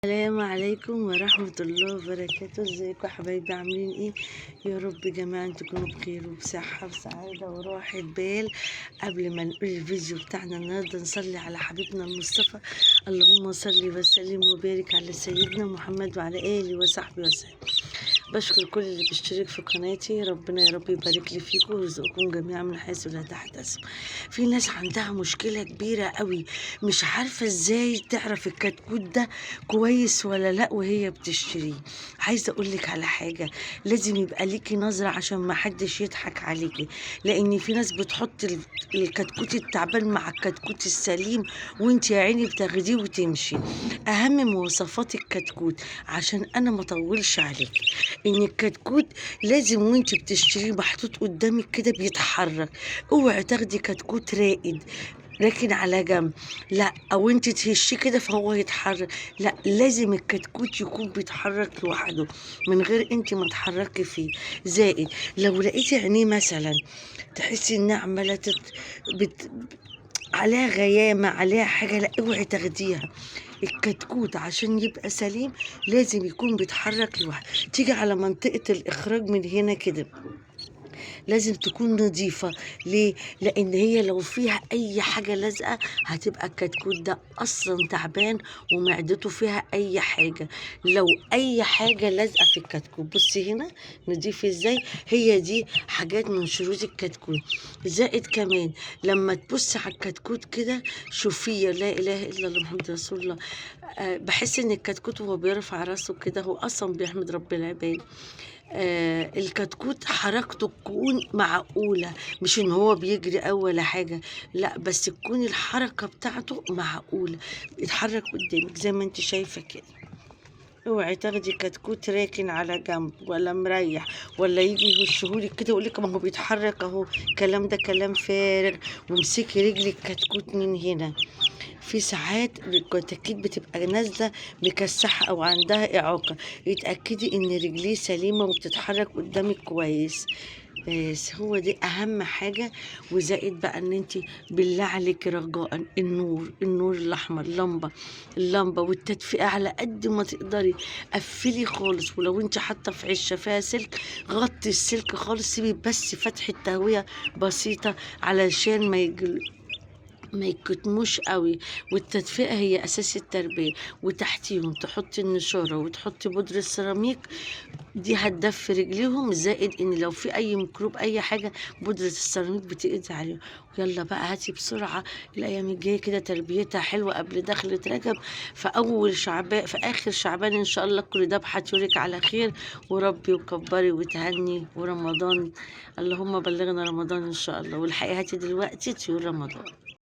السلام عليكم ورحمة الله وبركاته. ازيكم يا حبايبي، عاملين ايه؟ يا رب جميعا تكونوا بخير وبصحة وسعادة وراحة بال. قبل ما نقول الفيديو بتاعنا النهارده نصلي على حبيبنا المصطفى. اللهم صل وسلم وبارك على سيدنا محمد وعلى آله وصحبه وسلم. بشكر كل اللي بيشترك في قناتي، ربنا يا رب يبارك لي فيكم ويرزقكم جميعا من حيث لا تحتسب. في ناس عندها مشكلة كبيرة قوي، مش عارفة ازاي تعرف الكتكوت ده كويس ولا لا وهي بتشتريه. عايزة اقولك على حاجة، لازم يبقى ليكي نظرة عشان ما حدش يضحك عليكي، لان في ناس بتحط الكتكوت التعبان مع الكتكوت السليم، وانت يا عيني بتاخديه وتمشي. اهم مواصفات الكتكوت عشان انا ما اطولش عليك، ان الكتكوت لازم وانت بتشتريه محطوط قدامك كده بيتحرك. اوعي تاخدي كتكوت راكن على جنب، لا، او انت تهشيه كده فهو يتحرك، لا، لازم الكتكوت يكون بيتحرك لوحده من غير انت ما تحركي فيه. زائد لو لقيتي عينيه مثلا تحسي انها عماله عليها غيامة، عليها حاجة، لا، اوعي تاخديها. الكتكوت عشان يبقى سليم لازم يكون بيتحرك لوحده. تيجي على منطقة الإخراج من هنا كده لازم تكون نظيفة. ليه؟ لأن هي لو فيها أي حاجة لازقة هتبقى الكتكوت ده أصلا تعبان ومعدته فيها أي حاجة. لو أي حاجة لازقة في الكتكوت، بصي هنا نضيف ازاي، هي دي حاجات من شروط الكتكوت. زائد كمان لما تبص على الكتكوت كده شوفيه، لا إله إلا الله محمد رسول الله. بحس إن الكتكوت وهو بيرفع راسه كده هو أصلا بيحمد رب العباد. الكتكوت حركته تكون معقولة، مش ان هو بيجري ولا حاجة، لا، بس تكون الحركة بتاعته معقولة، يتحرك قدامك زي ما انت شايفة كده. اوعي تاخدي كتكوت راكن على جنب ولا مريح، ولا يجي يهشهولك كده يقولك ما هو بيتحرك اهو. الكلام ده كلام فارغ. وامسكي رجل الكتكوت من هنا. في ساعات الكتاكيت بتبقى نازلة مكسحة أو عندها إعاقة، اتأكدي إن رجليه سليمة وبتتحرك قدامك كويس. بس هو دي أهم حاجة. وزائد بقى إن انتي بالله عليك رجاء النور الأحمر، اللمبة والتدفئة على قد ما تقدري. قفلي خالص، ولو انت حاطة في عشة فيها سلك غطي السلك خالص، سيبي بس فتحة تهوية بسيطة علشان ما يكتموش قوي. والتدفئة هي أساس التربية. وتحتيهم تحطي النشارة وتحطي بودرة السيراميك، دي هتدفي رجليهم. زائد ان لو في اي ميكروب اي حاجة بودرة السيراميك بتقضي عليهم. يلا بقى هاتي بسرعة، الايام الجاية كده تربيتها حلوة قبل دخلة رجب. في اول شعبان، في اخر شعبان ان شاء الله كل ده بحتورك على خير. وربي وكبري وتهني ورمضان. اللهم بلغنا رمضان ان شاء الله. والحقيقة هاتي دلوقتي طيور رمضان.